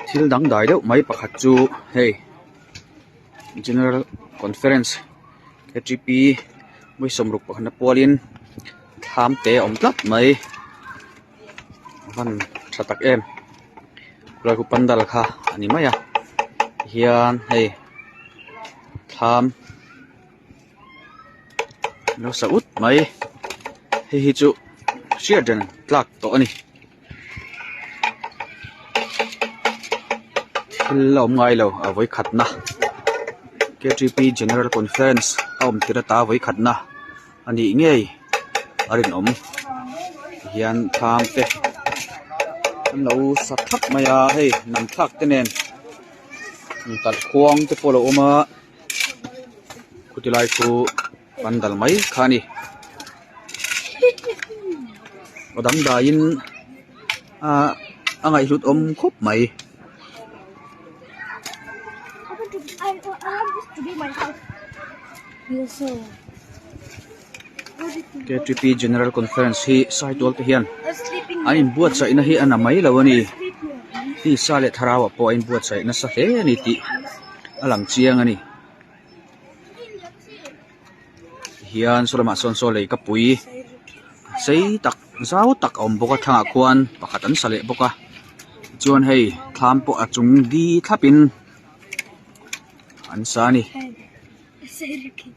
thil dang dai deuh mai pakhat chu hei general conference KTP mai somruk pakhat polin tham te om tlat mai van thatak em kulai ku pandal kha ani maya hian hei tham lo saut mai hi chu siaden tlak to ani lom ngai lo a voi khatna KTP general conference om thira ta voi khatna ani ngei arin om hian tham te lo sa thap maya hei nam thak te nen tal khuang te polo oma kutilai ku pandal mai khani odang da in angai hlut om khop mai I want this to be my house. Yes, sir. KTP general conference hi sai tol te hian I'm sleeping. ain buat sa ina hi ana mai lawani hi sale tharawa po ain buat sa ina sa he ni ti alam chiang ani hian solama son so lei ka pui sei tak zau tak om boka thanga khuan pakhat an sale boka chuan hei thlam po achung di thlapin an sa ni Say it again.